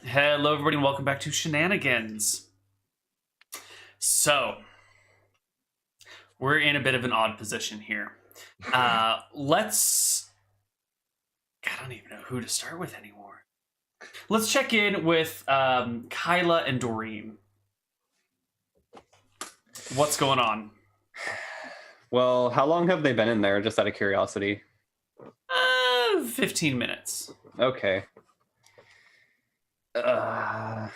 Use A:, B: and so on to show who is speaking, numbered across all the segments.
A: Hello, everybody, and welcome back to Shenanigans. So, we're in a bit of an odd position here. Let's... God, I don't even know who to start with anymore. Let's check in with Kyla and Doreen. What's going on?
B: Well, how long have they been in there, just out of curiosity?
A: 15 minutes.
B: Okay. I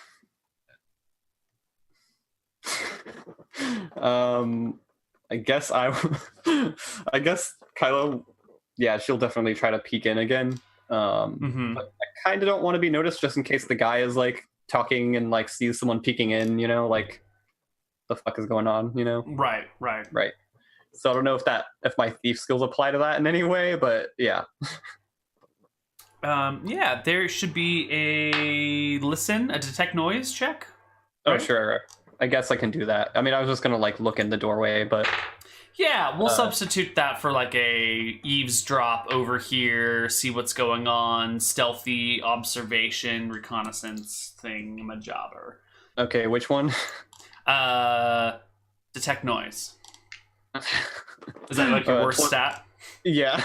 B: guess I guess Kyla, yeah, she'll definitely try to peek in again. But I kind of don't want to be noticed, just in case the guy is like talking and like sees someone peeking in, you know, like the fuck is going on, you know?
A: Right.
B: So I don't know if my thief skills apply to that in any way, but yeah.
A: Yeah, there should be a detect noise check.
B: Right? Oh, sure. I guess I can do that. I mean, I was just gonna like look in the doorway, but
A: yeah, we'll substitute that for like a eavesdrop over here, see what's going on, stealthy observation, reconnaissance thing, majobber.
B: Okay, which one?
A: Detect noise. Is that like your worst stat?
B: Yeah.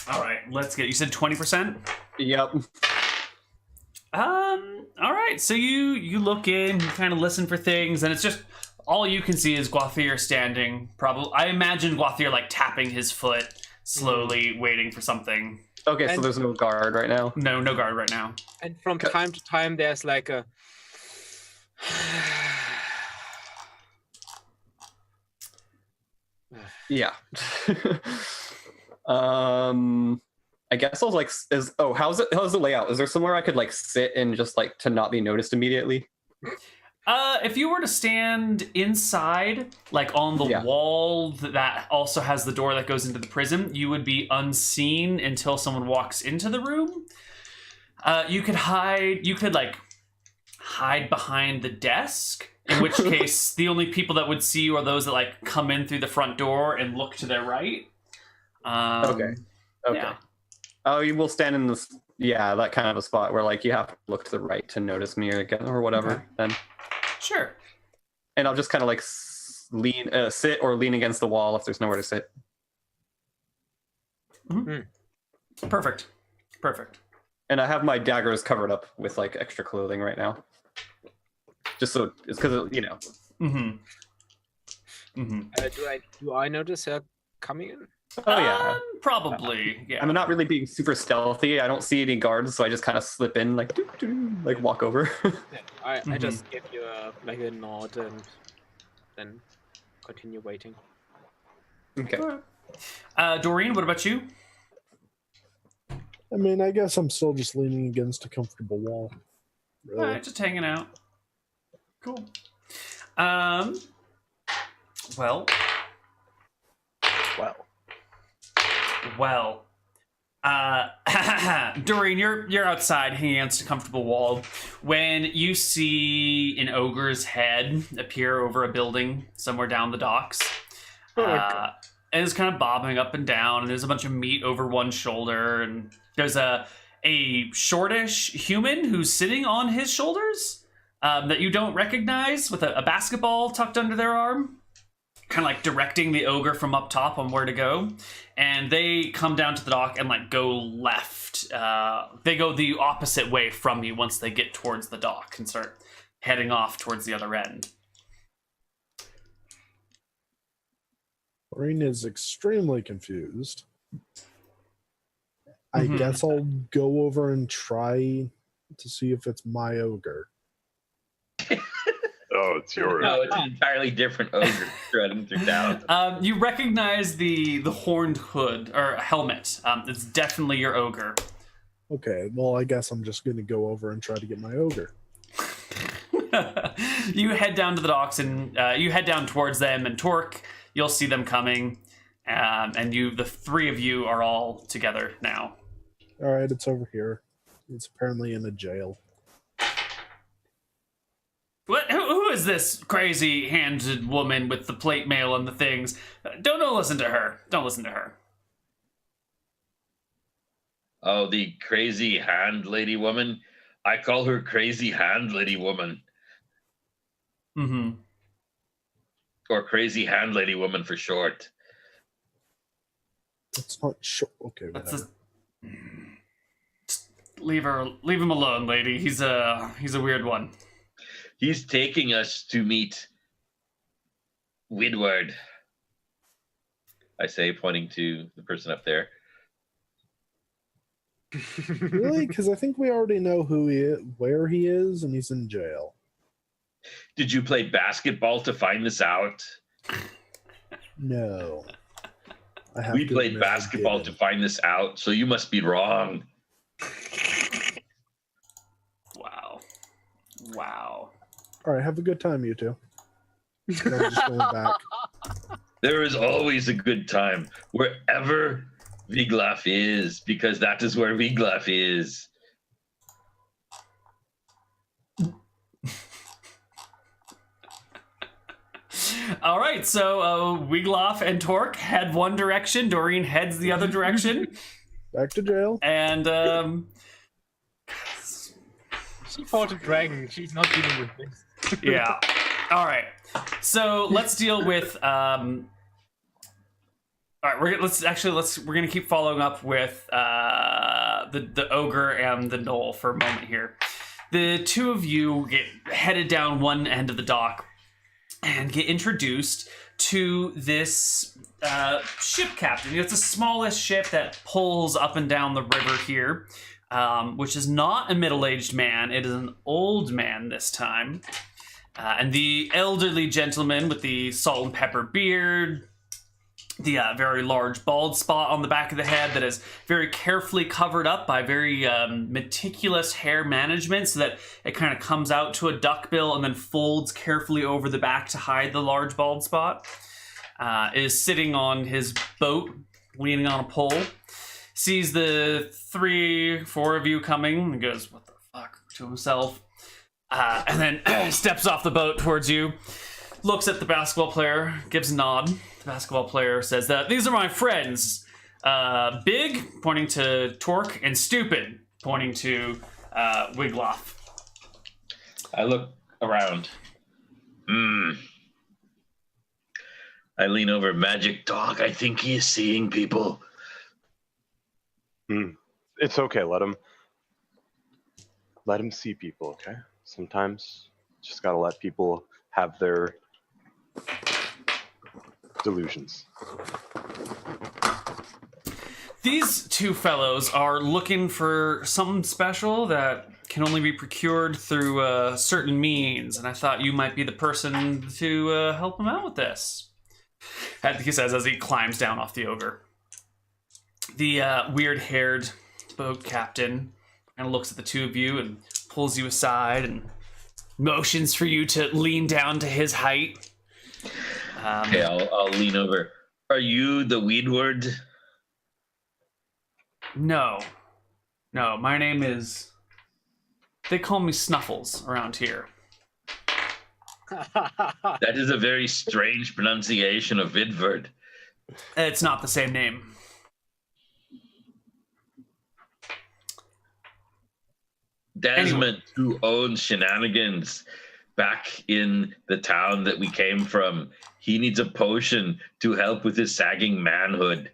A: All right, let's get. You said 20%.
B: Yep.
A: All right. So you look in, you kind of listen for things, and it's just all you can see is Guathier standing. Probably, I imagine Guathier like tapping his foot slowly, waiting for something.
B: Okay, so there's no guard right now.
A: No guard right now.
C: And from time to time, there's like a.
B: Yeah. I guess I was like, how's the layout? Is there somewhere I could like sit and just like to not be noticed immediately?
A: If you were to stand inside, like on the wall that also has the door that goes into the prison, you would be unseen until someone walks into the room. You could hide behind the desk, in which case the only people that would see you are those that like come in through the front door and look to their right.
B: Okay.
A: Yeah.
B: Oh, you will stand in this, that kind of a spot where like you have to look to the right to notice me or whatever. Okay. Then. Sure. And I'll just kind of like sit or lean against the wall if there's nowhere to sit.
A: Mm-hmm. Perfect.
B: And I have my daggers covered up with like extra clothing right now. Just so it's because you know.
C: Do I notice her coming in?
B: Oh yeah,
A: probably. Yeah.
B: I'm not really being super stealthy. I don't see any guards, so I just kind of slip in, like like walk over.
C: I just give you a nod and then continue waiting.
B: Okay.
A: Doreen, what about you?
D: I mean, I guess I'm still just leaning against a comfortable wall.
A: Really. All right, just hanging out. Cool. Well, Doreen, you're outside hanging against a comfortable wall when you see an ogre's head appear over a building somewhere down the docks. And it's kind of bobbing up and down, and there's a bunch of meat over one shoulder, and there's a shortish human who's sitting on his shoulders that you don't recognize with a basketball tucked under their arm, kind of like directing the ogre from up top on where to go. And they come down to the dock and like go left. They go the opposite way from you once they get towards the dock and start heading off towards the other end.
D: Doreen is extremely confused. I guess I'll go over and try to see if it's my ogre.
E: Oh, it's yours.
F: No, it's an entirely different ogre strutting through town.
A: You recognize the horned hood or helmet. It's definitely your ogre.
D: Okay, well, I guess I'm just going to go over and try to get my ogre.
A: You head down to the docks and you head down towards them, and Torque, you'll see them coming, and the three of you are all together now.
D: All right, it's over here. It's apparently in a jail.
A: What? Who is this crazy-handed woman with the plate mail and the things? Don't listen to her. Don't listen to her.
F: Oh, the crazy hand lady woman. I call her crazy hand lady woman.
A: Mm-hmm.
F: Or crazy hand lady woman for short.
D: It's not sure. Okay,
A: That's
D: whatever.
A: Just leave him alone, lady. He's a weird one.
F: He's taking us to meet Widward. I say, pointing to the person up there.
D: Really? Because I think we already know who he is, where he is, and he's in jail.
F: Did you play basketball to find this out?
D: No.
F: We played basketball to find this out, so you must be wrong.
A: Wow.
D: All right, have a good time, you two. I'm just going back.
F: There is always a good time wherever Wiglaf is, because that is where Wiglaf is.
A: All right, so Wiglaf and Torque head one direction. Doreen heads the other direction.
D: Back to jail.
A: And
C: She fought a dragon. She's not dealing with this.
A: yeah. All right. So let's deal with. All right, we're gonna keep following up with the ogre and the gnoll for a moment here. The two of you get headed down one end of the dock and get introduced to this ship captain. It's the smallest ship that pulls up and down the river here, which is not a middle-aged man. It is an old man this time. And the elderly gentleman with the salt and pepper beard, the very large bald spot on the back of the head that is very carefully covered up by very meticulous hair management so that it kind of comes out to a duckbill and then folds carefully over the back to hide the large bald spot, is sitting on his boat, leaning on a pole, sees the 3-4 of you coming and goes, "What the fuck?" to himself, and then steps off the boat towards you, looks at the basketball player, gives a nod. The basketball player says that these are my friends. Big, pointing to Torque, and Stupid, pointing to Wiglaf.
F: I look around. I lean over. Magic dog. I think he is seeing people.
E: It's okay. Let him see people. Okay. Sometimes just gotta let people have their delusions.
A: These two fellows are looking for something special that can only be procured through certain means, and I thought you might be the person to help them out with this. He says as he climbs down off the ogre. The weird-haired boat captain kind of looks at the two of you and pulls you aside and motions for you to lean down to his height.
F: Okay, I'll lean over. Are you the Weedward?
A: No, my name is... They call me Snuffles around here.
F: That is a very strange pronunciation of Vidward.
A: It's not the same name.
F: Desmond, who owns Shenanigans back in the town that we came from, he needs a potion to help with his sagging manhood.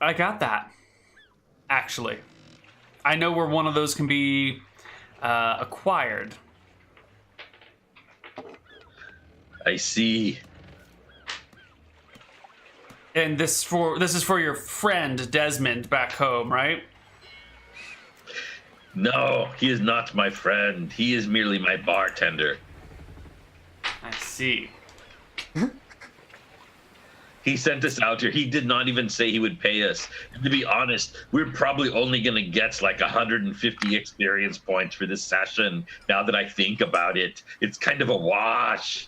A: I got that, actually. I know where one of those can be acquired.
F: I see.
A: And this is for your friend Desmond back home, right?
F: No, he is not my friend. He is merely my bartender.
A: I see.
F: He sent us out here. He did not even say he would pay us. And to be honest, we're probably only going to get like 150 experience points for this session. Now that I think about it, it's kind of a wash.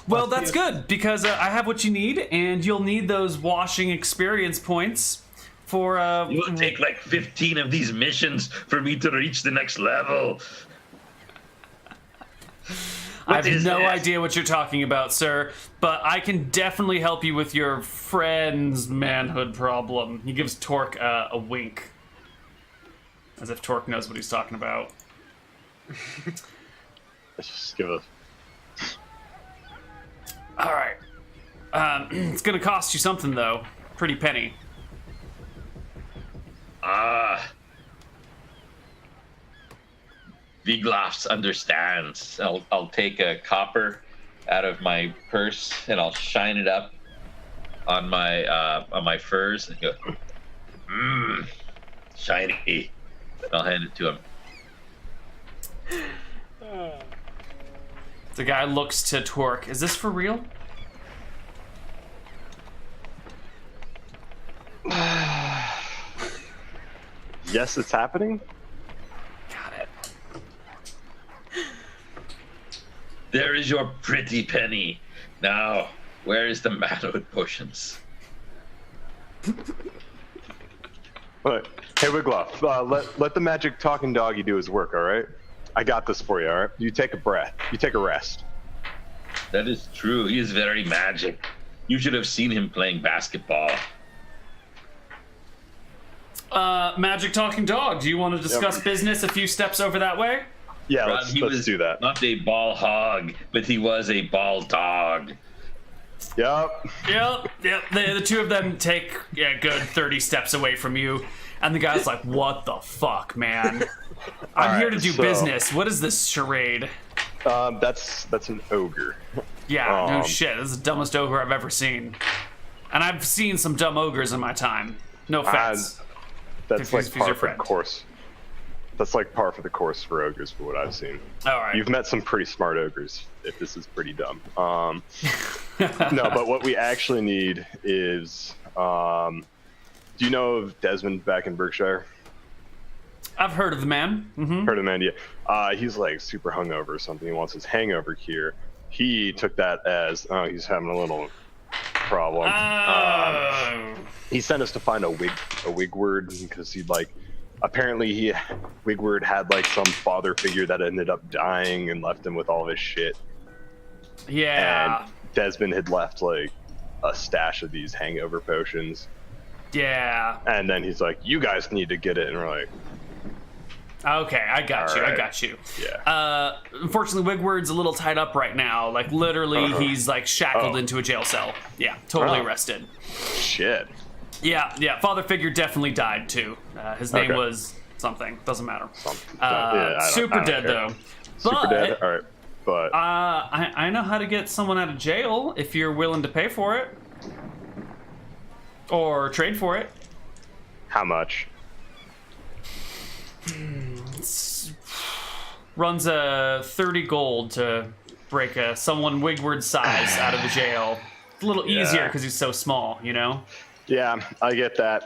A: Well, that's good, because I have what you need, and you'll need those washing experience points for...
F: It will take like 15 of these missions for me to reach the next level.
A: I have
F: is
A: no
F: this?
A: idea what you're talking about, sir, but I can definitely help you with your friend's manhood problem. He gives Torque a wink. As if Torque knows what he's talking about.
E: Let's just give a.
A: Alright. It's gonna cost you something, though. Pretty penny.
F: Viglafs understands. I'll take a copper out of my purse and I'll shine it up on my furs and go, shiny. I'll hand it to him.
A: The guy looks to Torque. Is this for real?
E: Yes, it's happening.
A: Got it.
F: There is your pretty penny. Now, where is the manhood potions?
E: Look, hey Wiggloff, let the magic talking doggy do his work, all right? I got this for you, all right? You take a breath. You take a rest.
F: That is true. He is very magic. You should have seen him playing basketball.
A: Magic talking dog. Do you want to discuss business a few steps over that way?
E: Yeah,
F: Ron,
E: let's
F: he was
E: do that.
F: Not a ball hog, but he was a ball dog.
E: Yep.
A: Yep. The two of them take a good 30 steps away from you, and the guy's like, "What the fuck, man? I'm here to do business. What is this charade?"
E: That's an ogre.
A: Yeah, no shit. This is the dumbest ogre I've ever seen, and I've seen some dumb ogres in my time. No offense.
E: That's
A: If
E: like
A: he's
E: par
A: your
E: for the
A: friend.
E: course. That's like par for the course for ogres, for what I've seen.
A: All right.
E: You've met some pretty smart ogres. If this is pretty dumb. No, but what we actually need is. Do you know of Desmond back in Berkshire?
A: I've heard of the man. Mm-hmm.
E: Heard of him, yeah. He's like super hungover or something. He wants his hangover cure. He took that as, oh, he's having a little problem. He sent us to find a wigward because he'd like, apparently wigward had like some father figure that ended up dying and left him with all of his shit.
A: Yeah.
E: And Desmond had left like a stash of these hangover potions.
A: Yeah.
E: And then he's like, you guys need to get it. And we're like,
A: Okay, I got
E: All
A: you.
E: right.
A: I got you.
E: yeah.
A: Unfortunately, Wigward's a little tied up right now. Like literally, he's like shackled into a jail cell. Yeah, totally
E: Oh.
A: arrested.
E: Shit.
A: Yeah. Father figure definitely died too. His name
E: Okay.
A: was something. Doesn't matter.
E: I
A: Super
E: don't
A: dead
E: care.
A: though.
E: Super
A: But,
E: dead. All right. But
A: I know how to get someone out of jail if you're willing to pay for it or trade for it.
E: how much?
A: Runs a 30 gold to break someone Wigward size out of the jail. It's a little easier because he's so small, you know?
E: Yeah, I get that.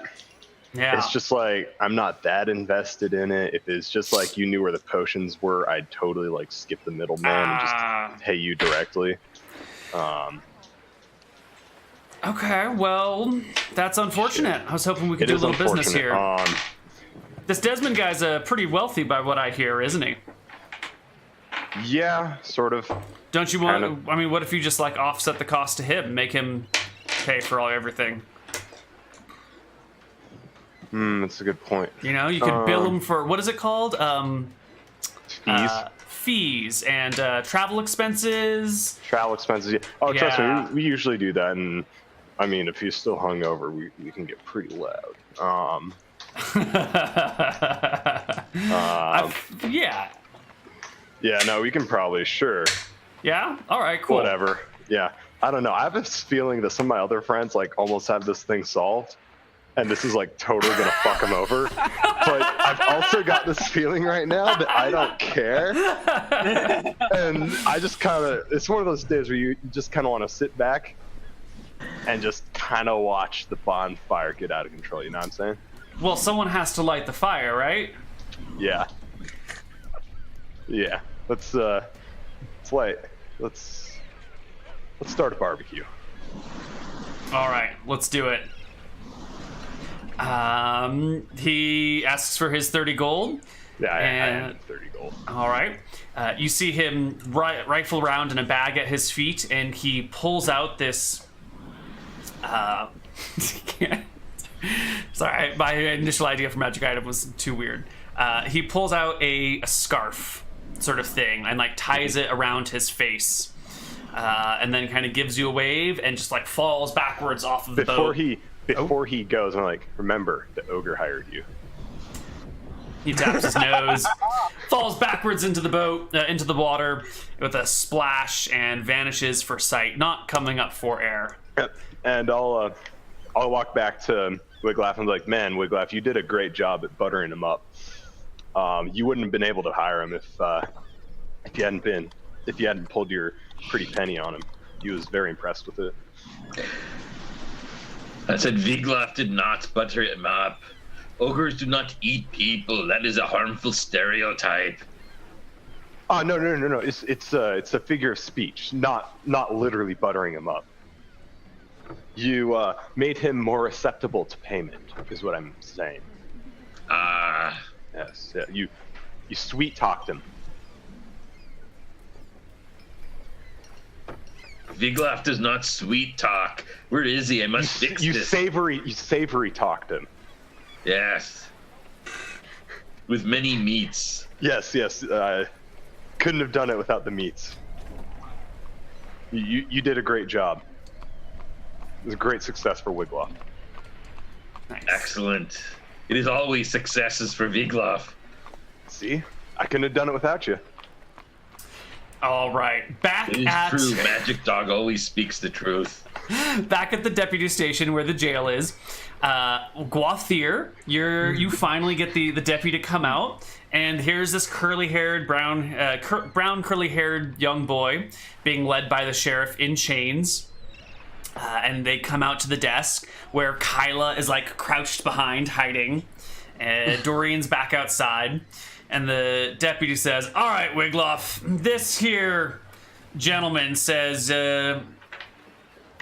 A: Yeah.
E: It's just like I'm not that invested in it. If it's just like you knew where the potions were, I'd totally like skip the middleman and just pay you directly.
A: Okay, well, that's unfortunate. I was hoping we could
E: It
A: do a
E: is
A: little business here.
E: unfortunate.
A: This Desmond guy's pretty wealthy by what I hear, isn't he?
E: Yeah, sort of.
A: Don't you want?
E: Kind of.
A: I mean, what if you just like offset the cost to him, make him pay for everything?
E: That's a good point.
A: You know, you could bill him for what is it called?
E: Fees,
A: Fees and travel expenses.
E: travel expenses. Yeah. Oh, trust
A: Yeah.
E: me, we usually do that. And I mean, if he's still hungover, we can get pretty loud.
A: Yeah.
E: Yeah, no, we can probably, sure.
A: Yeah. All right. Cool.
E: Whatever. Yeah. I don't know. I have this feeling that some of my other friends like almost have this thing solved. And this is like totally gonna fuck them over. But I've also got this feeling right now that I don't care. And I just kind of, it's one of those days where you just kind of want to sit back and just kind of watch the bonfire get out of control. You know what I'm saying?
A: Well, someone has to light the fire, right?
E: Yeah. Yeah. Let's light. Let's start a barbecue.
A: All right. Let's do it. He asks for his 30 gold,
E: Yeah, I
A: And-
E: had 30 gold.
A: All right. You see him rifle around in a bag at his feet, and he pulls out this. Sorry, my initial idea for magic item was too weird. He pulls out a scarf sort of thing and like ties it around his face, and then kind of gives you a wave and just like falls backwards off of the boat.
E: Before he goes, I'm like, remember, the ogre hired you.
A: He taps his nose, falls backwards into the boat, into the water with a splash, and vanishes for sight, not coming up for air.
E: And I'll walk back to Wiglaf and be like, man, Wiglaf, you did a great job at buttering him up. You wouldn't have been able to hire him if you hadn't pulled your pretty penny on him. He was very impressed with it.
F: I said Wiglaf did not butter him up. Ogres do not eat people. That is a harmful stereotype.
E: Oh no! It's a figure of speech, not literally buttering him up. You made him more acceptable to payment, is what I'm saying. Yes. Yeah, you sweet talked him.
F: Wiglaf does not sweet talk. Where is he? I must fix this.
E: You savory talked him.
F: Yes. With many meats.
E: Yes. Couldn't have done it without the meats. You did a great job. It was a great success for Wiglaf.
A: Nice.
F: Excellent. It is always successes for Wiglaf.
E: See? I couldn't have done it without you.
A: All right, back
F: It is
A: at
F: true. Magic Dog always speaks the truth.
A: back at the deputy station where the jail is. Guathir, you finally get the deputy to come out, and here's this curly-haired, brown curly-haired young boy being led by the sheriff in chains. And they come out to the desk where Kyla is like crouched behind, hiding. Dorian's back outside. And the deputy says, all right, Wiglaf, this here gentleman says,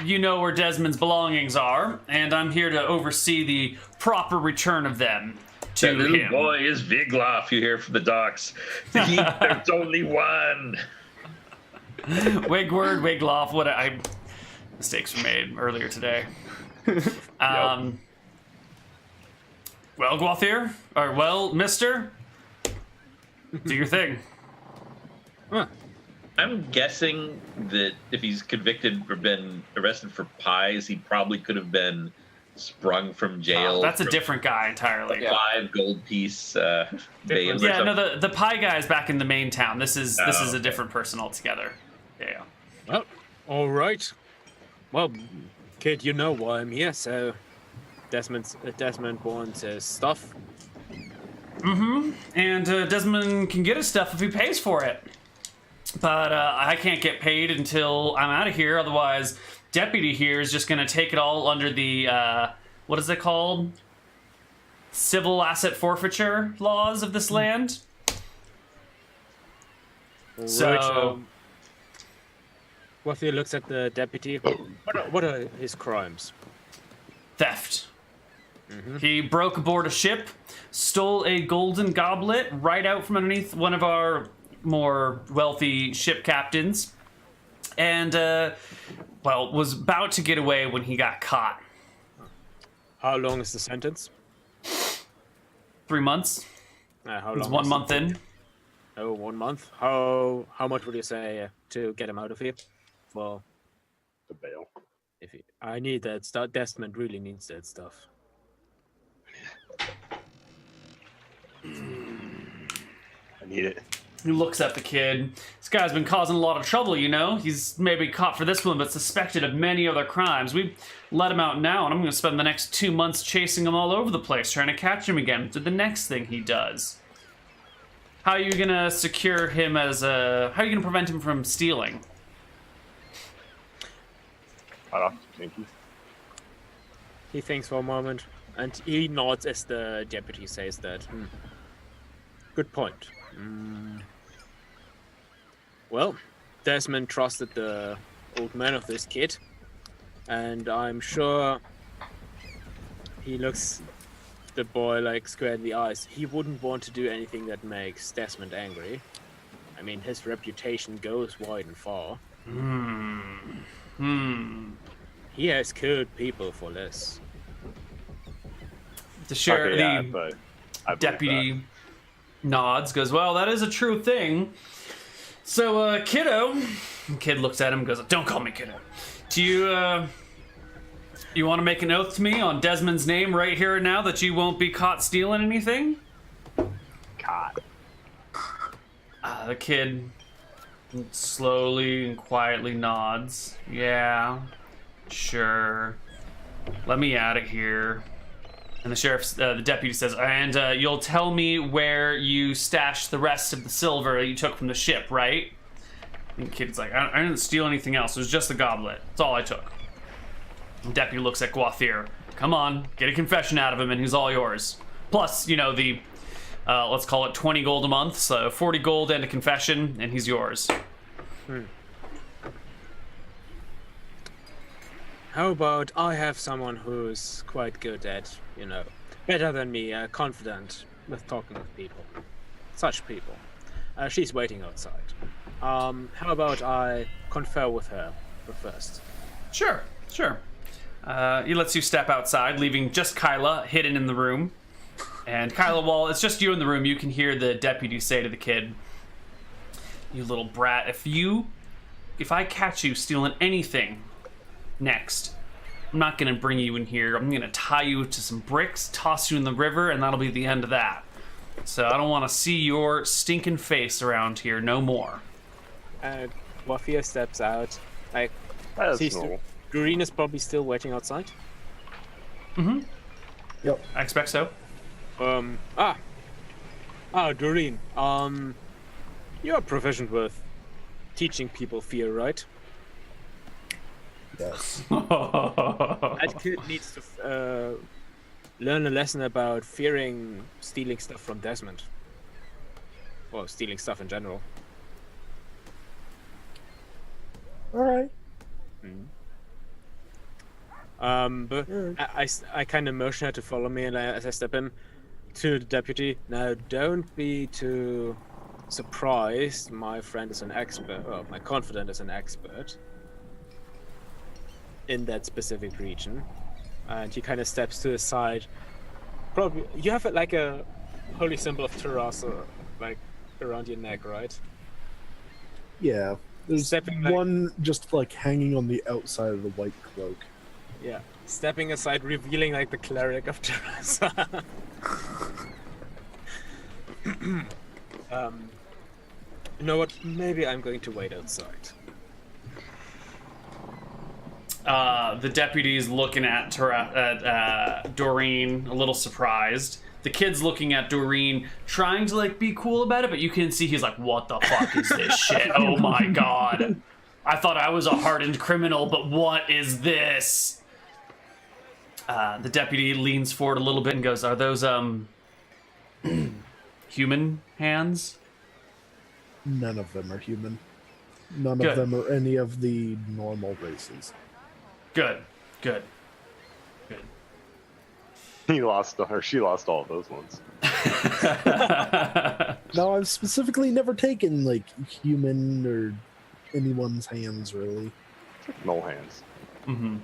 A: you know where Desmond's belongings are, and I'm here to oversee the proper return of them to
F: That little
A: him.
F: boy is Wiglaf, you hear from the docks. There's only one.
A: Wigward, Wiglaf, mistakes were made earlier today. Well, Guathir, or well, mister, do your thing.
F: I'm guessing that if he's convicted or been arrested for pies, he probably could have been sprung from jail.
A: That's a
F: for
A: different guy entirely.
F: 5 gold piece bail.
A: Yeah, no, the pie guy is back in the main town. This is a different person altogether. Yeah.
C: Well, all right. Well, kid, you know why I'm here, so Desmond wants his stuff.
A: And Desmond can get his stuff if he pays for it. But I can't get paid until I'm out of here. Otherwise, deputy here is just going to take it all under the, what is it called? Civil asset forfeiture laws of this land. So...
C: Guathir looks at the deputy. What are his crimes?
A: Theft. He broke aboard a ship, stole a golden goblet right out from underneath one of our more wealthy ship captains, and, was about to get away when he got caught.
C: How long is the sentence?
A: 3 months.
C: How
A: It's
C: long
A: 1
C: is
A: month
C: it?
A: in.
C: Oh, 1 month. How much would you say to get him out of here? Well,
E: The bail.
C: I need that stuff. Desmond really needs that stuff.
E: I need it.
A: He looks at the kid. This guy's been causing a lot of trouble, you know? He's maybe caught for this one, but suspected of many other crimes. We let him out now, and I'm going to spend the next 2 months chasing him all over the place, trying to catch him again to the next thing he does. How are you going to secure him as a... How are you going to prevent him from stealing?
E: Thank you.
C: He thinks for a moment, and he nods as the deputy says that. Good point. Well, Desmond trusted the old man of this kid, and I'm sure he looks the boy like square in the eyes. He wouldn't want to do anything that makes Desmond angry. I mean, his reputation goes wide and far. He has killed people for less.
A: The sheriff,
E: Okay, yeah,
A: the
E: but I believe
A: deputy nods, goes, well, that is a true thing. So, kiddo, the kid looks at him and goes, don't call me kiddo. Do you want to make an oath to me on Desmond's name right here and now that you won't be caught stealing anything?
E: God.
A: The kid slowly and quietly nods. Yeah, sure. Let me out of here. And the deputy says, and you'll tell me where you stashed the rest of the silver that you took from the ship, right? And the kid's like, I didn't steal anything else. It was just the goblet. That's all I took. The deputy looks at Guathir. Come on, get a confession out of him and he's all yours. Plus, you know, the, let's call it 20 gold a month, so 40 gold and a confession, and he's yours.
C: How about I have someone who's quite good at, you know, better than me, confident with talking with people. Such people. She's waiting outside. How about I confer with her first?
A: Sure. He lets you step outside, leaving just Kyla hidden in the room. And Kyla, while it's just you in the room, you can hear the deputy say to the kid, you little brat, if I catch you stealing anything next, I'm not gonna bring you in here. I'm gonna tie you to some bricks, toss you in the river, and that'll be the end of that. So I don't want to see your stinking face around here no more.
C: Wafia steps out. Like,
E: That's
C: sees
E: normal.
C: Doreen is probably still waiting outside.
D: Yep.
A: I expect so.
C: Doreen. You're proficient with teaching people fear, right?
D: Yes.
C: That kid needs to learn a lesson about fearing stealing stuff from Desmond. Or stealing stuff in general.
D: All right.
C: But I kind of motion her to follow me, and as I step in to the deputy. Now, don't be too surprised. My friend is an expert. Well, my confidant is an expert in that specific region, and he kind of steps to the side. Probably you have like a holy symbol of Terasa, like around your neck, right?
D: Yeah. There's
C: Stepping back.
D: one just like hanging on the outside of the white cloak.
C: Yeah. Stepping aside, revealing like the cleric of Terasa. You know what? Maybe I'm going to wait outside.
A: The deputy's looking at Doreen, a little surprised. The kid's looking at Doreen, trying to like be cool about it, but you can see he's like, "What the fuck is this shit? Oh my god! I thought I was a hardened criminal, but what is this?" The deputy leans forward a little bit and goes, "Are those human hands?"
D: None of them are human. None
A: Good.
D: of them are any of the normal races.
A: Good.
E: He lost, or she lost all of those ones.
D: Now, I've specifically never taken like human or anyone's hands, really.
E: No hands.
A: Mm-hmm.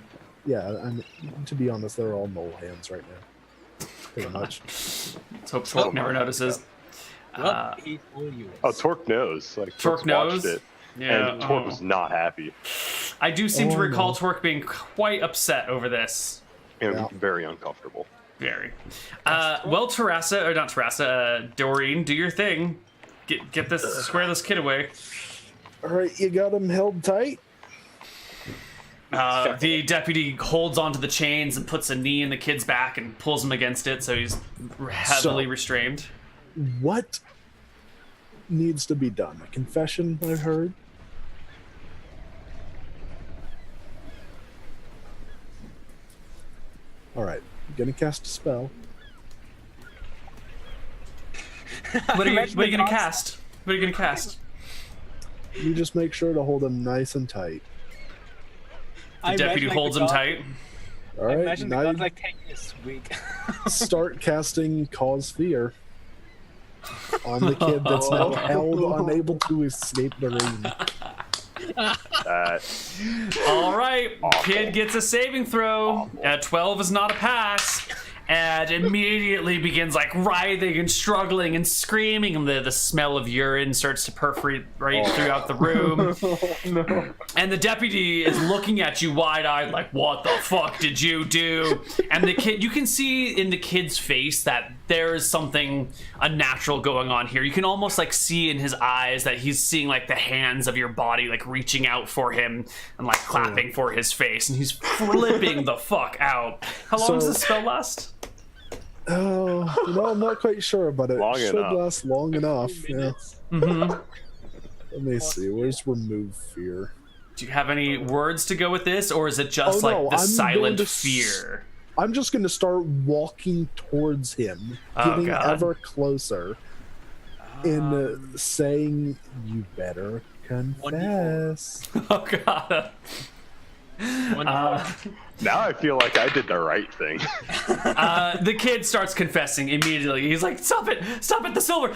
D: Yeah, and to be honest, they're all null hands right now. Pretty much.
A: Let's hope Torque never notices.
C: Well, he's all yours.
E: Oh, Torque knows. Like
A: Torque
E: Torque's
A: knows?
E: watched it,
A: Yeah.
E: and Torque was not happy
A: I do seem to
D: Oh,
A: recall
D: no.
A: Torque being quite upset over this.
E: and
D: Yeah.
E: very uncomfortable.
A: Very. Well, Terasa, or not Terasa, Doreen, do your thing. Get this, square this kid away.
D: All right, you got him held tight.
A: The deputy holds onto the chains and puts a knee in the kid's back and pulls him against it, so he's heavily restrained.
D: What needs to be done? A confession, I heard. All right, I'm gonna cast a spell.
A: What are you gonna cast? What are you gonna cast?
D: You just make sure to hold him nice and tight.
A: The deputy holds him tight.
D: All right,
C: Imagine the
D: now
C: god
D: you
C: like taking a swig.
D: start casting Cause Fear on the kid that's now held unable to escape the ring.
A: All right, kid gets a saving throw. 12 is not a pass, and immediately begins like writhing and struggling and screaming. And the smell of urine starts to perforate right throughout the room.
B: No.
A: And the deputy is looking at you wide-eyed, like, "What the fuck did you do?" And the kid, you can see in the kid's face that there is something unnatural going on here. You can almost like see in his eyes that he's seeing like the hands of your body like reaching out for him and like clapping for his face, and he's flipping the fuck out. How long does this spell last?
D: Oh, I'm not quite sure, but it should last long enough. Yeah.
A: Mm-hmm.
D: Let me see. Where's remove fear?
A: Do you have any words to go with this, or is it just
D: no,
A: like the
D: I'm
A: silent
D: going to
A: fear?
D: I'm just going to start walking towards him, getting ever closer, and saying, "You better confess."
A: Oh god.
E: Now I feel like I did the right thing.
A: The kid starts confessing immediately. He's like, "Stop it! Stop it! The silver!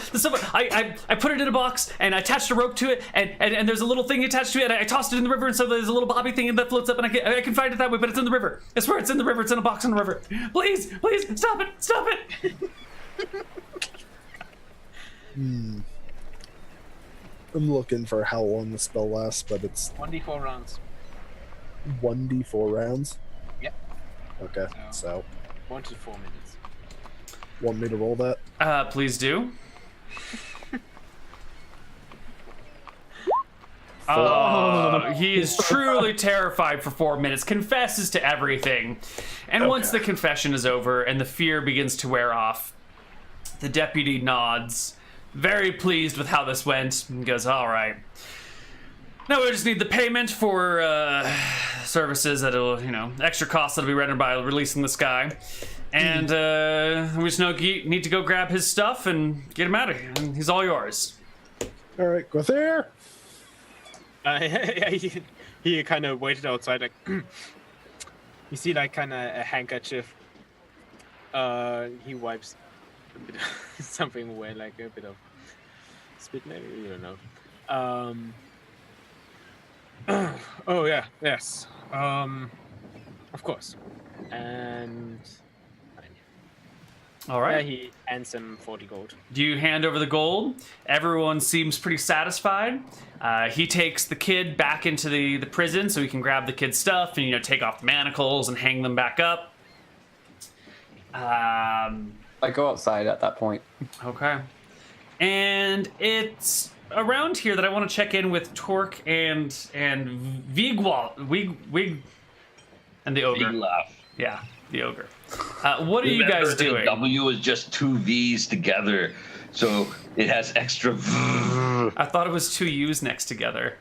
A: I put it in a box and I attached a rope to it, and there's a little thing attached to it. And I tossed it in the river, and so there's a little bobby thing that floats up, and I can find it that way. But it's in the river. I swear it's in the river. It's in a box in the river. Please, stop it! Stop it!"
D: I'm looking for how long the spell lasts, but it's
C: 1d4 rounds.
D: 1d4 rounds.
C: Yep.
D: Okay, so
C: 1 to 4 minutes.
D: Want me to roll that?
A: Please do. He is truly terrified for 4 minutes, confesses to everything. And once the confession is over and the fear begins to wear off, the deputy nods, very pleased with how this went, and goes, "All right. Now we just need the payment for services that'll, extra costs that'll be rendered by releasing this guy. And we just need to go grab his stuff and get him out of here. And he's all yours."
D: All right, go there.
C: He kind of waited outside, like you see, like kind of a handkerchief. He wipes a bit of something away, like a bit of spit, maybe, you don't know. Oh yeah, yes. Of course. And
A: all right.
C: He hands him 40 gold.
A: Do you hand over the gold? Everyone seems pretty satisfied. He takes the kid back into the prison so he can grab the kid's stuff and take off the manacles and hang them back up.
B: I go outside at that point.
A: Okay. And it's around here that I want to check in with Torque and Wig and the ogre.
F: Big laugh.
A: Yeah, the ogre. What are you guys doing?
F: W is just 2 V's together, so it has extra.
A: I thought it was 2 U's next together.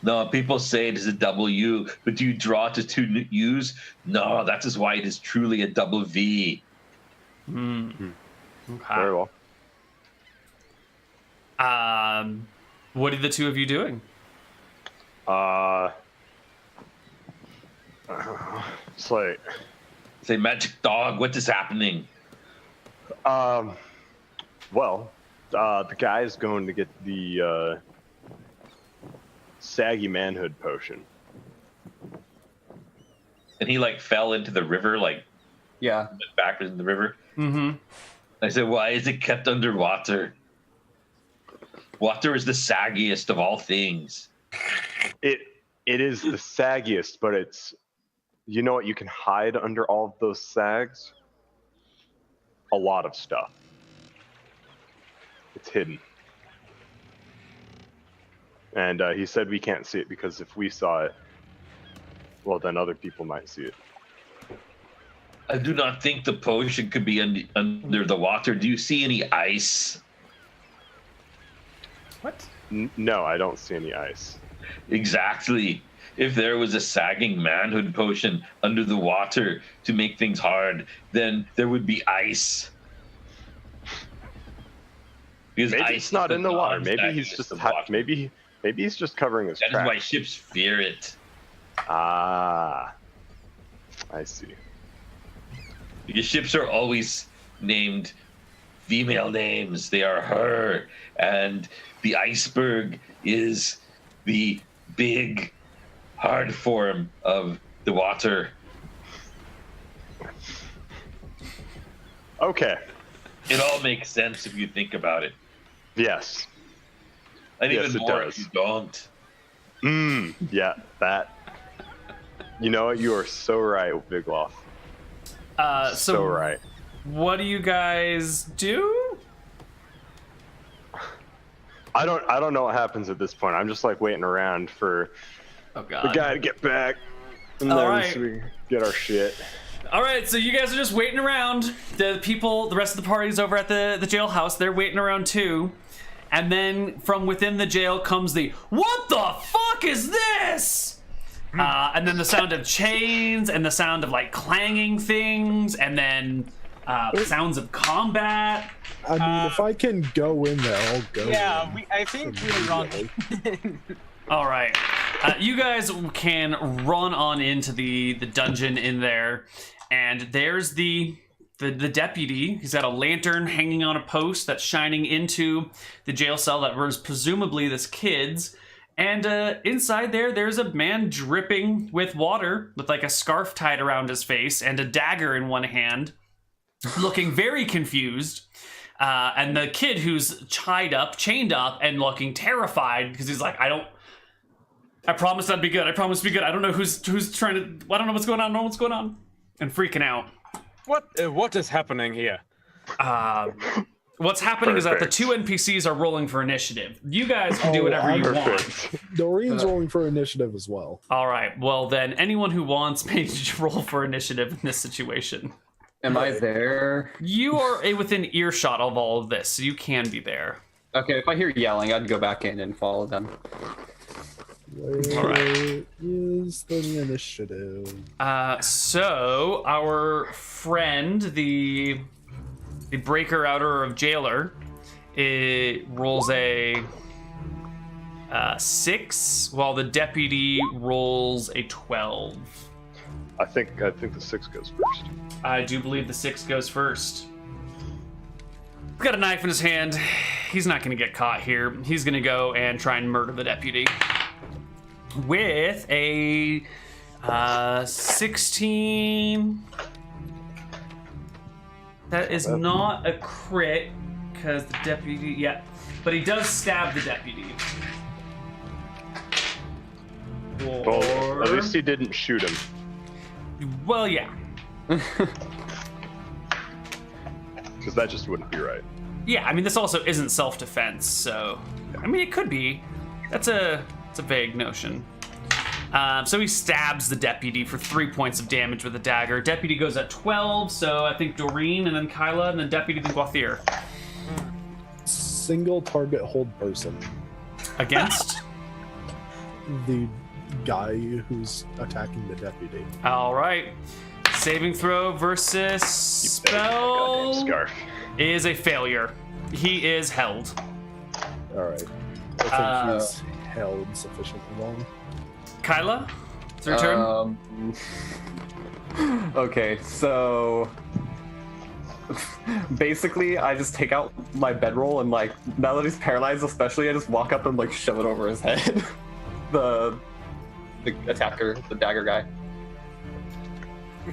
F: No, people say it is a W, but do you draw to 2 U's? No, that is why it is truly a double V.
A: Okay.
E: Very well.
A: What are the 2 of you doing?
E: It's like,
F: Say, magic dog, what is happening?
E: well, the guy's going to get the saggy manhood potion.
F: And he fell into the river,
B: Yeah.
F: back in the river.
A: Mm-hmm.
F: I said, why is it kept underwater? Water is the saggiest of all things.
E: It is the saggiest, but it's, you know what you can hide under all of those sags? A lot of stuff. It's hidden. And he said we can't see it because if we saw it, well, then other people might see it.
F: I do not think the potion could be under the water. Do you see any ice?
A: What?
E: No, I don't see any ice.
F: Exactly. If there was a sagging manhood potion under the water to make things hard, then there would be ice. Because
E: Maybe
F: ice
E: it's not
F: is
E: in the water. Maybe
F: non-sagginess
E: he's just
F: of water.
E: maybe he's just covering his
F: That is
E: tracks.
F: why ships fear it.
E: Ah. I see.
F: Your ships are always named female names. They are her, and the iceberg is the big, hard form of the water.
E: Okay.
F: It all makes sense if you think about it.
E: Yes.
F: And
E: Yes,
F: even
E: it
F: more
E: does.
F: if you don't.
E: Yeah, that. You know what? You are so right, Big Loth.
A: So
E: right.
A: what do you guys do?
E: I don't know what happens at this point. I'm just like waiting around for
A: Oh
E: the
A: god.
E: guy to get back, and
A: All
E: then
A: right.
E: so we can get our shit.
A: All right, so you guys are just waiting around. The rest of the party's over at the jailhouse. They're waiting around too. And then from within the jail comes the, what the fuck is this? And then the sound of chains and the sound of like clanging things and then sounds of combat.
D: I mean, if I can go in there, I'll go.
C: Yeah,
D: in.
C: I think we run.
A: All right. You guys can run on into the dungeon in there. And there's the deputy. He's got a lantern hanging on a post that's shining into the jail cell that was presumably this kid's. And inside there's a man dripping with water with like a scarf tied around his face and a dagger in one hand, looking very confused. And the kid who's chained up and looking terrified because he's like, I promised I'd be good. I promised to be good. I don't know who's trying to, I don't know what's going on. I don't know what's going on. And freaking out.
C: What is happening here?
A: What's happening is that the
E: Perfect.
A: two NPCs are rolling for initiative. You guys can do whatever you want.
E: Perfect.
D: Doreen's rolling for initiative as well.
A: All right. Well, then anyone who wants may roll for initiative in this situation.
B: Am I there?
A: You are within earshot of all of this, so you can be there.
B: Okay, if I hear yelling, I'd go back in and follow them.
D: Where is the initiative?
A: So our friend, the breaker outer of jailer, it rolls a 6, while the deputy rolls a 12.
E: I think the 6 goes first.
A: I do believe the 6 goes first. He's got a knife in his hand. He's not going to get caught here. He's going to go and try and murder the deputy with a 16. That is not a crit because the deputy, yeah, but he does stab the deputy.
E: Well, at least he didn't shoot him.
A: Well, yeah.
E: Because that just wouldn't be right.
A: Yeah, I mean, this also isn't self-defense, so... I mean, it could be. It's a vague notion. So he stabs the deputy for 3 points of damage with a dagger. Deputy goes at 12, so I think Doreen, and then Kyla, and then Deputy, then Guathier.
D: Single target hold person.
A: Against?
D: The guy who's attacking the deputy.
A: All right. Saving throw versus spell
E: Goddamn scarf.
A: is a failure. He is held.
D: Alright. I think he's held sufficiently long.
A: Kyla, it's your turn.
B: Okay, so basically I just take out my bedroll and like now that he's paralyzed especially I just walk up and like shove it over his head. the attacker, the dagger guy.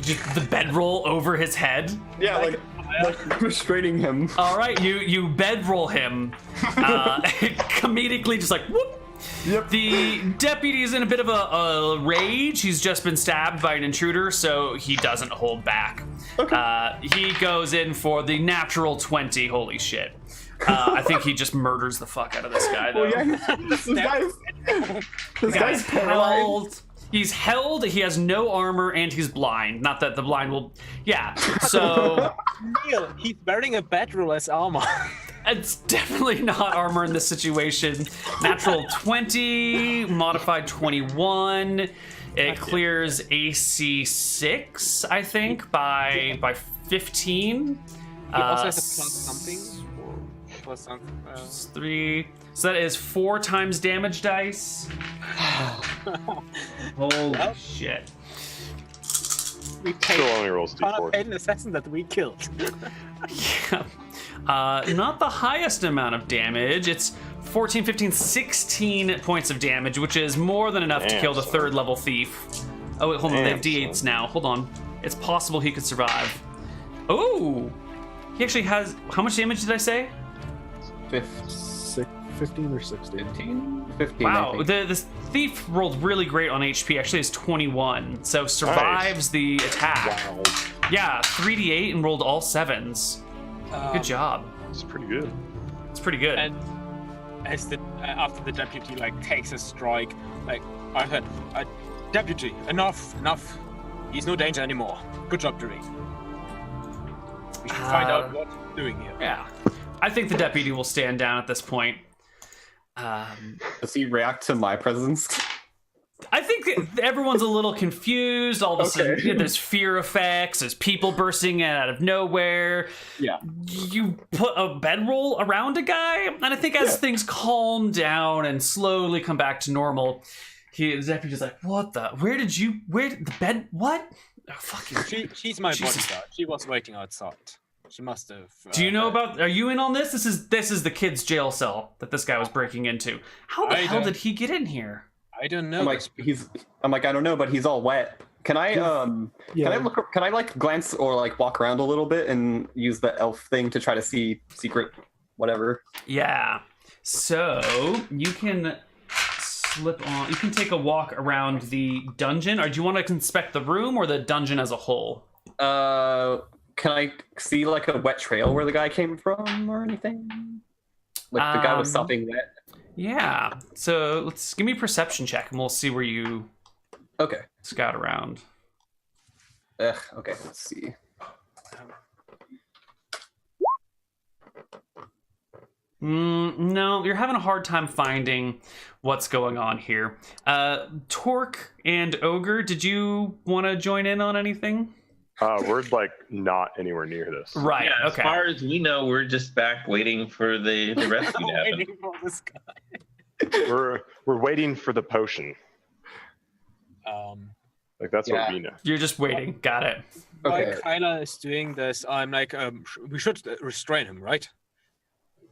A: Just the bedroll over his head.
B: Yeah, like restraining him.
A: All right, you bedroll him, comedically, just like whoop.
B: Yep.
A: The deputy is in a bit of a rage. He's just been stabbed by an intruder, so he doesn't hold back.
B: Okay.
A: He goes in for the natural 20. Holy shit. I think he just murders the fuck out of this guy, though.
B: Well, yeah, this guy's paralyzed.
A: held. He's held, he has no armor, and he's blind. Not that the blind will... Yeah, so...
C: Neal, he's wearing a bedroll as armor.
A: It's definitely not armor in this situation. Natural 20, modified 21. It clears AC 6, I think, by 15.
C: He also has a plus something. Or plus something.
A: 3. So that is 4 times damage dice. Holy shit.
C: We paid
E: Still only rolls
C: Connar
E: d4.
C: paid an assassin that we killed.
A: Yeah. Not the highest amount of damage. It's 14, 15, 16 points of damage, which is more than enough to
E: Damn,
A: kill the
E: son.
A: third level thief. Oh, wait, hold on. They have
E: Damn,
A: D8s now. Hold on. It's possible he could survive. Oh! He actually has... How much damage did I say?
D: 15 or 16.
B: 15, I
A: Wow.
B: think.
A: The thief rolled really great on HP. Actually, it's 21. So survives the attack.
D: Wow.
A: Yeah, 3d8 and rolled all 7s. Good job.
E: It's pretty good.
A: It's pretty good.
C: And as the after the deputy like takes a strike, like I heard, deputy, enough. He's no danger anymore. Good job, Drew. We should find out what he's doing here.
A: Yeah. I think the deputy will stand down at this point.
B: Does he react to my presence?
A: I think that everyone's a little confused. All of a sudden,
B: Okay.
A: there's fear effects. There's people bursting in out of nowhere.
B: Yeah.
A: You put a bedroll around a guy, and I think as things calm down and slowly come back to normal, the deputy's like, "What the? Where did the bed? What? Oh, fuck you."
C: She's my
A: Jesus.
C: bodyguard. She was waiting outside. She must have.
A: Do you know about? Are you in on this? This is the kid's jail cell that this guy was breaking into. How the hell did he get in here?
C: I don't know.
B: I'm like, I don't know, but he's all wet. Can I can I like glance or like walk around a little bit and use the elf thing to try to see secret whatever?
A: Yeah. So you can slip on. You can take a walk around the dungeon, or do you want to inspect the room or the dungeon as a whole?
B: Can I see like a wet trail where the guy came from or anything? Like the guy was sopping wet.
A: Yeah. So let's give me a perception check, and we'll see where you
B: Okay.
A: scout around.
B: Okay, let's see.
A: No, you're having a hard time finding what's going on here. Torque and Ogre, did you want to join in on anything?
E: We're like not anywhere near this.
A: Right.
F: Yeah,
A: Okay.
F: as far as we know, we're just back waiting for the rescue to happen.
C: Waiting for this guy.
E: We're waiting for the potion. Like that's what we know.
A: You're just waiting. Got it.
C: While
B: Okay.
C: Kyla is doing this, I'm like, we should restrain him, right?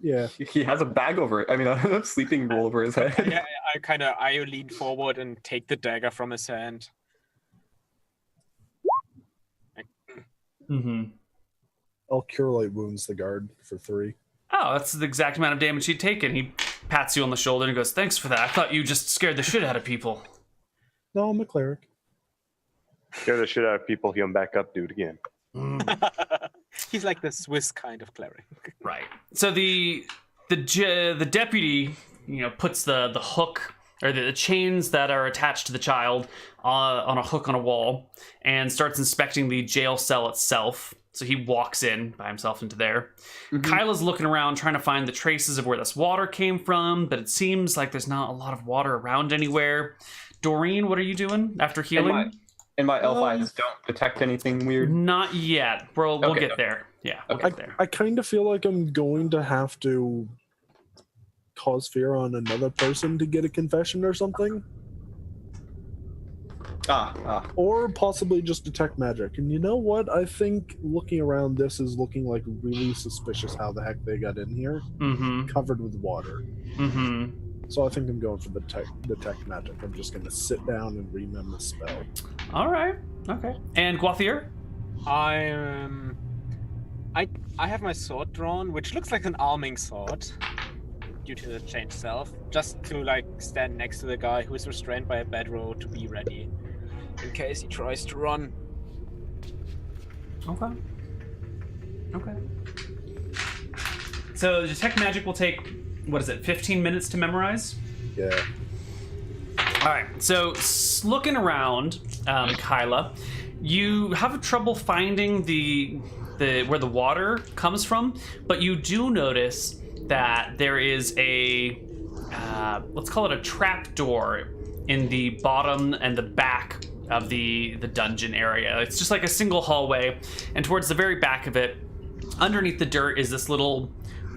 D: Yeah.
B: He has a bag over it. I mean, a sleeping roll over his head.
C: Yeah, I lean forward and take the dagger from his hand.
A: Mm-hmm.
D: I'll cure light wounds the guard for 3.
A: Oh, that's the exact amount of damage he'd taken. He pats you on the shoulder and goes, "Thanks for that. I thought you just scared the shit out of people."
D: No, I'm a cleric.
E: Scare the shit out of people, heal him back up, do it again.
C: He's like the Swiss kind of cleric.
A: Right. So the deputy, puts the hook or the chains that are attached to the child on a hook on a wall and starts inspecting the jail cell itself. So he walks in by himself into there. Kyla's looking around trying to find the traces of where this water came from, but it seems like there's not a lot of water around anywhere. Doreen, what are you doing after healing?
B: And my elf eyes don't detect anything weird.
A: Not yet. We'll
B: Okay.
A: get there. Yeah, we'll get there.
D: I kind of feel like I'm going to have to cause fear on another person to get a confession or something. Or possibly just detect magic. And you know what? I think looking around this is looking like really suspicious how the heck they got in here.
A: Mm-hmm.
D: Covered with water.
A: Mm-hmm.
D: So I think I'm going for the detect magic. I'm just going to sit down and remember the spell.
A: All right. Okay. And Guathier?
C: I have my sword drawn, which looks like an arming sword due to the changed self, just to like stand next to the guy who is restrained by a bedroll to be ready in case he tries to run.
A: Okay. Okay. So the detect magic will take, 15 minutes to memorize?
D: Yeah.
A: All right. So looking around, Kyla, you have trouble finding the where the water comes from, but you do notice that there is a let's call it a trap door in the bottom and the back of the dungeon area. It's just like a single hallway, and towards the very back of it, underneath the dirt, is this little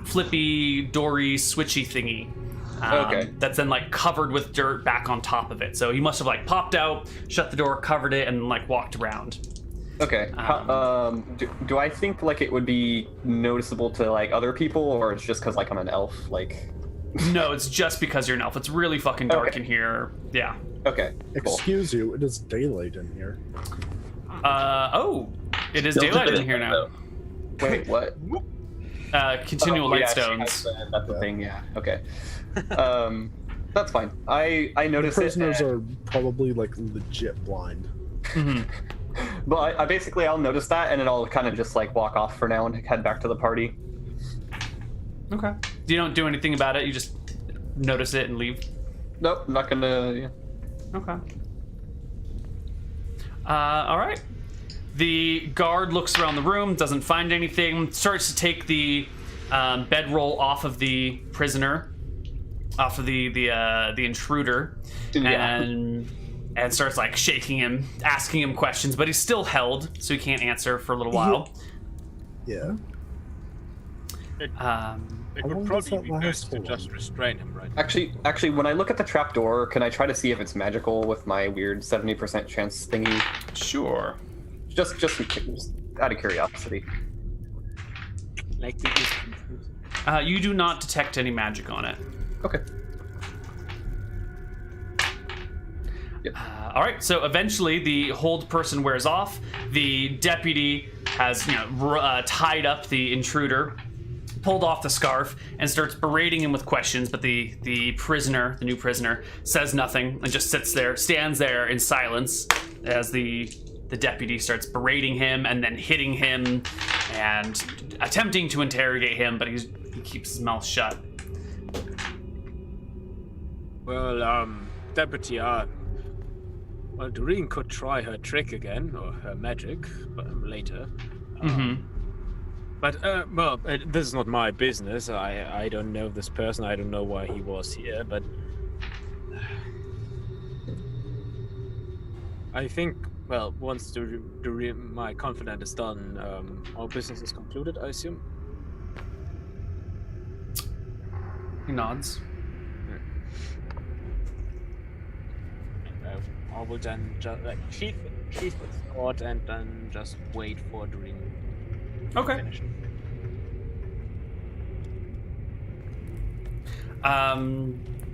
A: flippy, doory, switchy thingy. That's then like covered with dirt back on top of it. So he must have like popped out, shut the door, covered it, and like walked around.
B: Okay. Do I think like it would be noticeable to like other people, or it's just because like I'm an elf? Like.
A: No, it's just because you're an elf. It's really fucking dark in here. Yeah.
B: Okay. Cool.
D: Excuse you, it is daylight in here.
A: It is daylight in here now.
B: Wait, what?
A: Continual light stones.
B: That's the thing. Yeah. Okay. That's fine. I noticed
D: the prisoners are probably like legit blind.
A: Mm-hmm.
B: But I'll notice that, and then I'll kind of just like walk off for now and head back to the party.
A: Okay. You don't do anything about it. You just notice it and leave.
B: Nope, I'm not gonna. Yeah.
A: Okay. All right. The guard looks around the room, doesn't find anything, starts to take the bedroll off of the prisoner, off of the intruder, and starts like shaking him, asking him questions, but he's still held, so he can't answer for a little while.
D: Yeah.
C: It would probably be best to just restrain him right now.
B: Actually, when I look at the trapdoor, can I try to see if it's magical with my weird 70% chance thingy?
A: Sure.
B: Just out of curiosity.
C: Like the
A: You do not detect any magic on it.
B: Okay. Yep.
A: All right. So eventually, the hold person wears off. The deputy has, tied up the intruder, pulled off the scarf, and starts berating him with questions. But the new prisoner, says nothing and just stands there in silence as the deputy starts berating him and then hitting him and attempting to interrogate him, but he keeps his mouth shut.
C: Well, deputy, Doreen could try her trick again, or her magic, but later. But, this is not my business. I don't know this person. I don't know why he was here, but... I think, well, once my confidant is done, our business is concluded, I assume?
A: He nods.
C: I will then just sheath the sword and then just wait for Doreen.
A: Okay.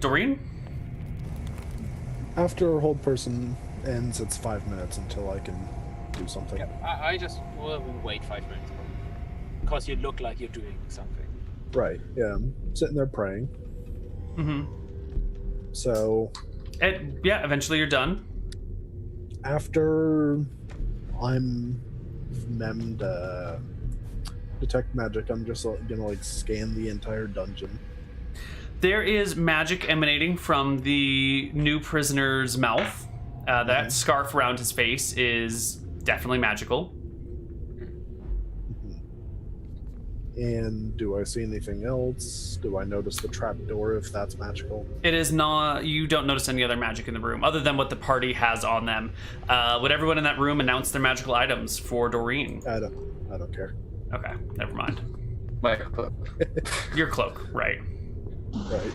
A: Doreen?
D: After hold person ends, it's 5 minutes until I can do something.
C: Yeah, I just will wait 5 minutes because you look like you're doing something.
D: Right. Yeah. I'm sitting there praying. So.
A: Eventually you're done.
D: After I'm memmed detect magic, I'm just gonna like scan the entire dungeon.
A: There is magic emanating from the new prisoner's mouth. That scarf around his face is definitely magical.
D: And do I see anything else? Do I notice the trapdoor if that's magical?
A: It is not. You don't notice any other magic in the room other than what the party has on them. Would everyone in that room announce their magical items for Doreen?
D: I don't care.
A: Okay, never mind.
B: My cloak.
A: Your cloak, right?
D: Right.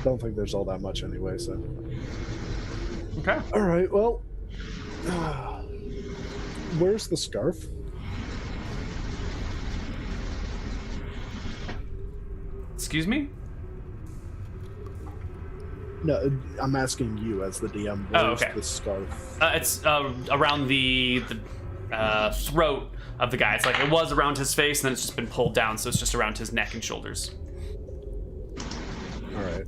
D: Don't think there's all that much anyway. So.
A: Okay.
D: All right. Well, where's the scarf?
A: Excuse me?
D: No, I'm asking you as the DM. Where's the scarf?
A: It's around the throat of the guy. It's like it was around his face, and then it's just been pulled down, so it's just around his neck and shoulders.
D: All right.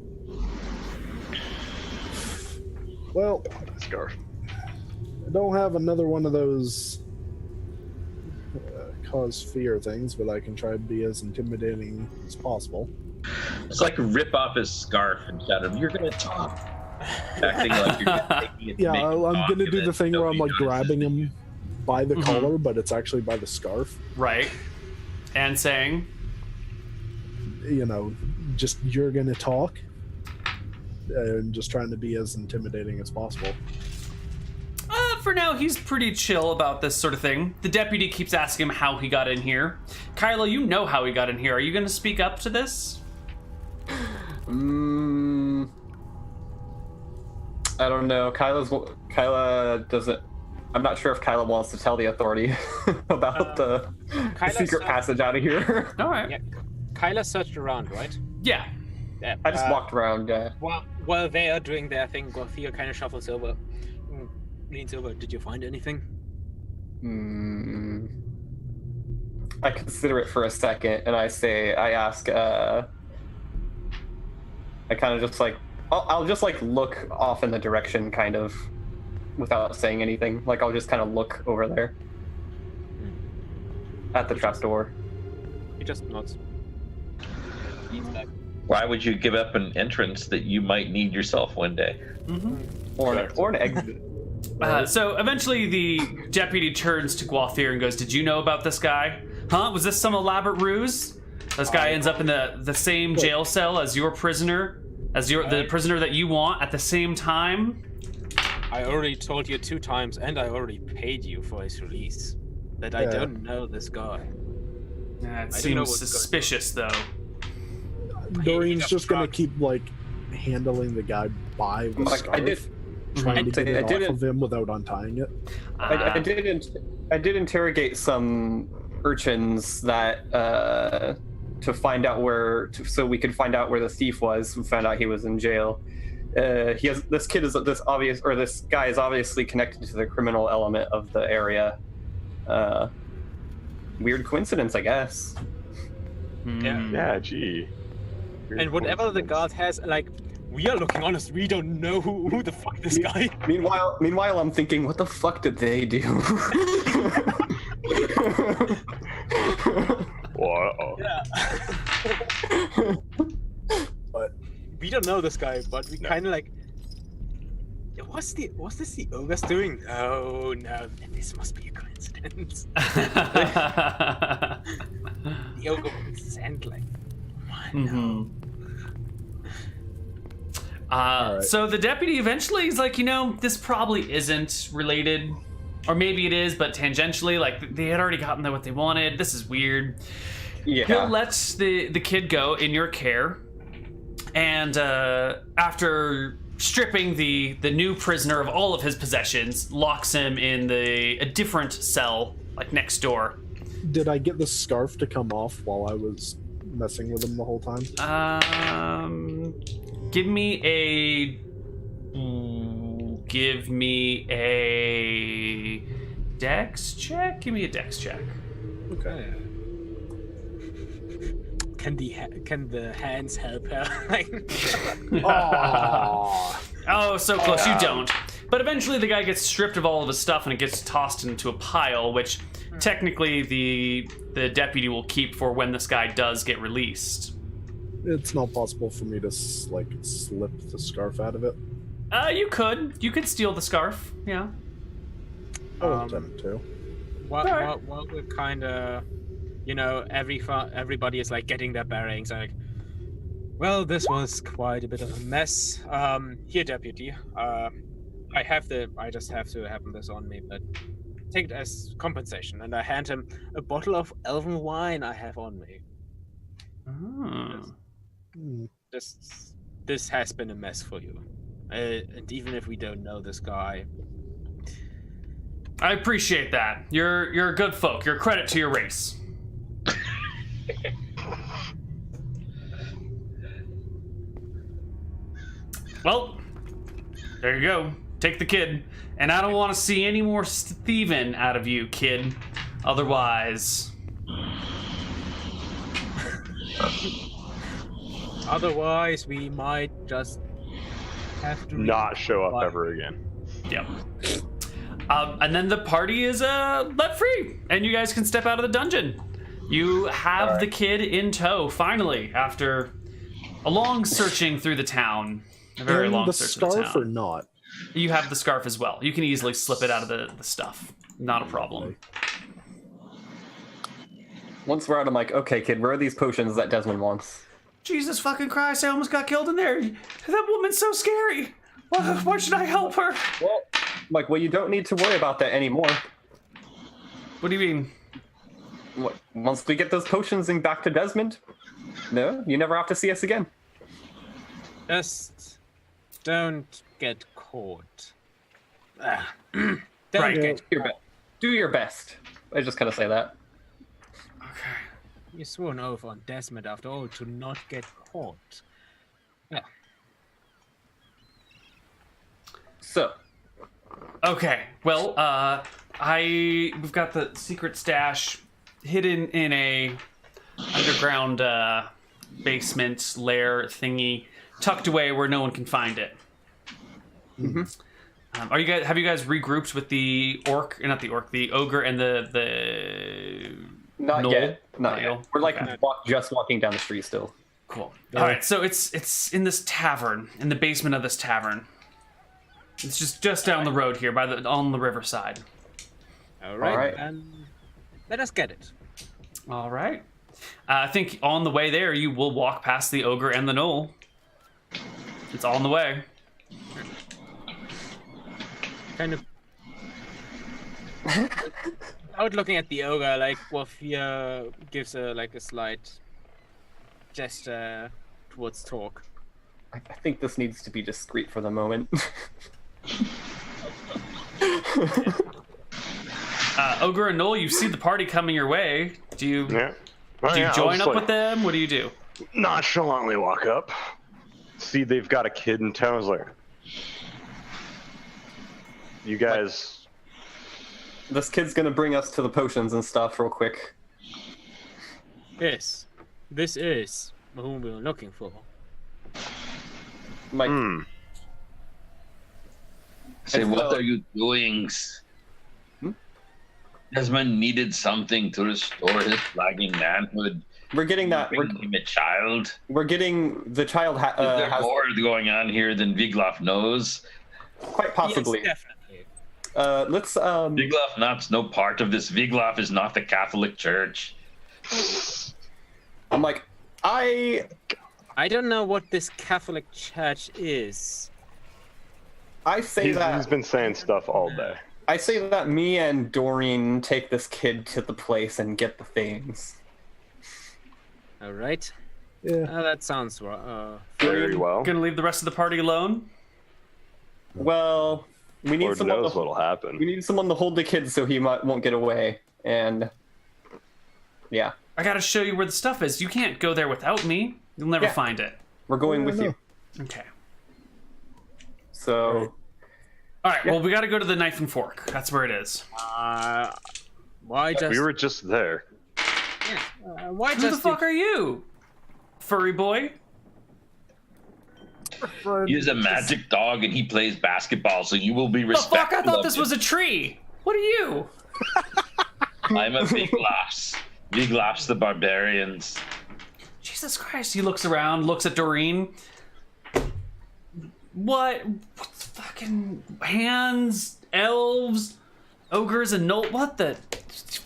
D: Well,
E: scarf.
D: I don't have another one of those cause fear things, but I can try to be as intimidating as possible.
F: It's like rip off his scarf and shout him, "You're gonna talk." Acting like you're taking it.
D: Yeah, I'm gonna do the thing where I'm like grabbing him by the collar, but it's actually by the scarf.
A: Right. And saying,
D: just you're gonna talk, and just trying to be as intimidating as possible.
A: For now, he's pretty chill about this sort of thing. The deputy keeps asking him how he got in here. Kylo, you know how he got in here. Are you going to speak up to this?
B: I don't know. Kyla doesn't. I'm not sure if Kyla wants to tell the authority about the secret passage out of here.
A: All right.
C: Yeah. Kyla searched around, right?
A: Yeah.
C: Yeah.
B: I just walked around.
C: While they are doing their thing, Gorthia kind of shuffles over, leans over. Did you find anything?
B: I consider it for a second, and I ask. I kind of just like, I'll just like look off in the direction, kind of, without saying anything. Like I'll just kind of look over there at the trapdoor.
C: He just nods. Leans back.
F: Why would you give up an entrance that you might need yourself one day?
B: Or an exit.
A: So eventually the deputy turns to Gwalthir and goes, "Did you know about this guy? Huh? Was this some elaborate ruse? This guy ends up in the same jail cell as your prisoner, the prisoner that you want at the same time?"
C: I already told you 2 times, and I already paid you for his release. That I don't know this guy.
A: It seems suspicious, though.
D: Doreen's just gonna keep like handling the guy by the scarf, trying to get it off of him without untying it.
B: I did interrogate some urchins that to find out so we could find out where the thief was. We found out he was in jail. This guy is obviously connected to the criminal element of the area. Weird coincidence, I guess.
E: Yeah, gee. Weird
C: And whatever the guard has, like, we are looking honest. We don't know who the fuck this guy.
B: Meanwhile, I'm thinking, what the fuck did they do?
E: Whoa.
C: Yeah. But we don't know this guy, but we kind of like. What's this the ogre's doing? Oh no, this must be a coincidence. The ogre would send like.
A: So the deputy eventually is like, this probably isn't related, or maybe it is, but tangentially, like they had already gotten what they wanted. This is weird.
B: Yeah.
A: He'll let the kid go in your care, and after stripping the new prisoner of all of his possessions, locks him in a different cell, like next door.
D: Did I get the scarf to come off while I was messing with him the whole time?
A: Give me a dex check. Give me a dex check.
D: Okay.
C: Can the hands help her?
A: Oh, so close. You don't. But eventually the guy gets stripped of all of his stuff and it gets tossed into a pile, which technically the deputy will keep for when this guy does get released.
D: It's not possible for me to slip the scarf out of it.
A: You could steal the scarf. Yeah.
D: I would attempt to.
C: What we're kind of, everybody is like getting their bearings. Like, well, this was quite a bit of a mess. Here, deputy. I just have to have this on me, but take it as compensation. And I hand him a bottle of elven wine I have on me. This has been a mess for you, and even if we don't know this guy,
A: I appreciate that. You're a good folk. You're a credit to your race. Well, there you go. Take the kid. And I don't want to see any more thieving out of you, kid. Otherwise...
C: Otherwise, we might just have to
E: not show up ever again.
A: Yep. And then the party is let free, and you guys can step out of the dungeon. You have the kid in tow, finally, after a long searching through the town. A very long search through the town.
D: The scarf or not?
A: You have the scarf as well. You can easily slip it out of the stuff. Not a problem.
B: Once we're out, I'm like, okay, kid, where are these potions that Desmond wants?
A: Jesus fucking Christ, I almost got killed in there. That woman's so scary. Why should I help her?
B: Well, you don't need to worry about that anymore.
A: What do you mean?
B: Once we get those potions and back to Desmond, no, you never have to see us again.
C: Just don't get caught. Don't
A: Right.
C: get
B: Do your best. I just kind of say that.
A: Okay.
C: You swore an oath on Desmond after all to not get caught. Yeah.
B: So,
A: Okay. Well, we've got the secret stash hidden in a underground basement lair thingy, tucked away where no one can find it.
B: Mm-hmm.
A: Have you guys regrouped with the ogre and the
B: not
A: Noel?
B: yet. Not
A: Noel?
B: yet. We're like
A: Okay.
B: just walking down the street still.
A: Cool. All right, so it's in this tavern, in the basement of this tavern. It's just down the road here, on the riverside.
C: All right.
B: All right.
C: Let us get it.
A: All right. I think on the way there, you will walk past the ogre and the knoll. It's on the way.
C: Kind of. Out looking at the ogre, like Wafia gives a slight gesture towards talk.
B: I think this needs to be discreet for the moment.
A: Ogre and Noel, you see the party coming your way. Do you
E: Yeah. Oh,
A: do you
E: yeah,
A: join
E: I'll
A: up
E: just,
A: with them? What do you do?
E: nonchalantly walk up. See, they've got a kid in town. I was like, you guys.
B: This kid's gonna bring us to the potions and stuff real quick.
C: Yes, this is whom we were looking for.
B: Mike,
F: Say,
B: And
F: what
B: so-
F: are you doing? Desmond needed something to restore his flagging manhood.
B: we're getting that.
F: Bring him a child.
B: We're getting the child
F: Is there
B: has
F: more going on here than Vigloff knows?
B: quite possibly.
C: Yes, definitely.
B: Let's
F: Vigloff not's no part of this. Vigloff is not the Catholic Church.
B: I'm like, I
C: don't know what this Catholic Church is.
B: say
E: He's
B: that
E: been saying stuff all day.
B: I say that me and Doreen take this kid to the place and get the things.
C: All right.
D: Yeah.
C: That sounds
E: Very well.
A: Gonna leave the rest of the party alone?
B: Well, we need
E: Lord
B: someone.
E: knows
B: To,
E: what'll happen.
B: we need someone to hold the kid so he won't get away. And yeah,
A: I gotta show you where the stuff is. You can't go there without me. You'll never
B: Yeah.
A: find it.
B: we're going
D: Yeah,
B: with
D: no.
B: you.
A: Okay.
B: So
A: All right. Well, we gotta go to the knife and fork. That's where it is.
C: why just
E: We were just there.
C: why
A: Who the
C: just
A: fuck are you, furry boy?
F: He is a magic dog and he plays basketball, so you will be
A: The fuck!
F: respectful.
A: I thought
F: of
A: this
F: him.
A: was a tree. What are you?
F: I'm a Vigloffs. Vigloffs the barbarians.
A: Jesus Christ! He looks around, looks at Doreen. What? What's fucking hands, elves, ogres, and no? What the?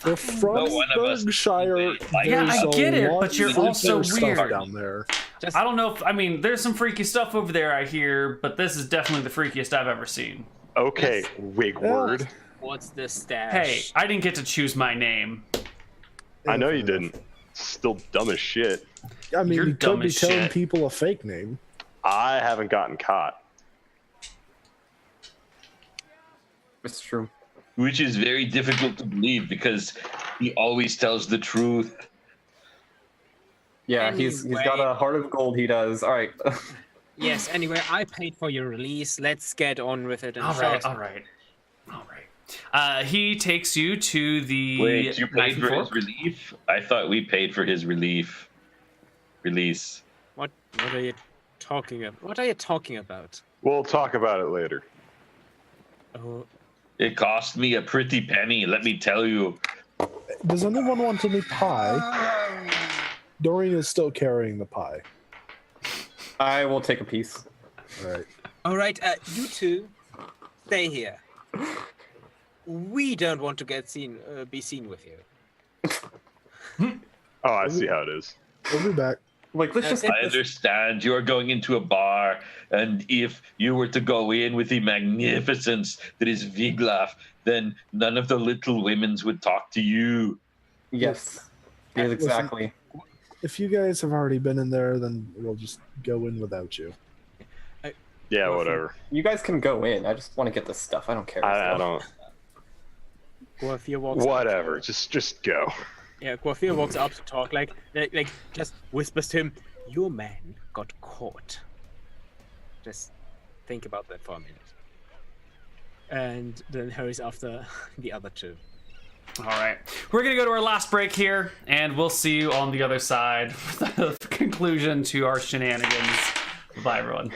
D: They're from
F: No one of us
D: Berkshire.
F: like-
A: Yeah,
D: There's
A: I get
D: a
A: it,
D: lot
A: but you're
D: of
A: also
D: stuff
A: weird.
D: down there.
C: just
A: I don't know if there's some freaky stuff over there. I hear, but this is definitely the freakiest I've ever seen.
E: Okay,
C: Yes.
E: Wigward.
C: what's the stash?
A: Hey, I didn't get to choose my name.
E: I know you didn't. Still dumb as shit.
D: I mean,
A: You're
D: you
A: dumb
D: could be
A: as
D: telling
A: shit.
D: people a fake name.
E: I haven't gotten caught.
B: it's true.
F: Which is very difficult to believe because he always tells the truth.
B: Yeah, he's got
C: Anyway.
B: a heart of gold. He does. All right.
C: Yes. Anyway, I paid for your release. Let's get on with it. And
A: All
C: show
A: right,
C: us-
A: all right, all right. He takes you to the
F: Wait, you
A: knife
F: paid
A: and
F: for his
A: fork.
F: relief? I thought we paid for his relief. Release.
C: What are you talking about? What are you talking about?
E: We'll talk about it later.
C: Oh,
F: It cost me a pretty penny, let me tell you.
D: Does anyone want any pie? Doreen is still carrying the pie.
B: I will take a piece.
D: All right.
C: all right. You two, stay here. We don't want to be seen with you.
E: Oh, I see how it is.
D: We'll be back.
B: Like, let's just.
F: I understand you are going into a bar, and if you were to go in with the magnificence that is Vigloff, then none of the little women's would talk to you.
B: Yes. Yes, exactly.
D: If you guys have already been in there, then we'll just go in without you.
E: Yeah, whatever.
B: You guys can go in. I just want to get this stuff. I don't care.
E: I don't.
C: Guafia walks
E: Whatever, just go.
C: Yeah, Guafia walks up to talk, like just whispers to him, "Your man got caught. Just think about that for a minute." And then hurries after the other two.
A: All right. We're going to go to our last break here, and we'll see you on the other side for the conclusion to our shenanigans. Bye, everyone.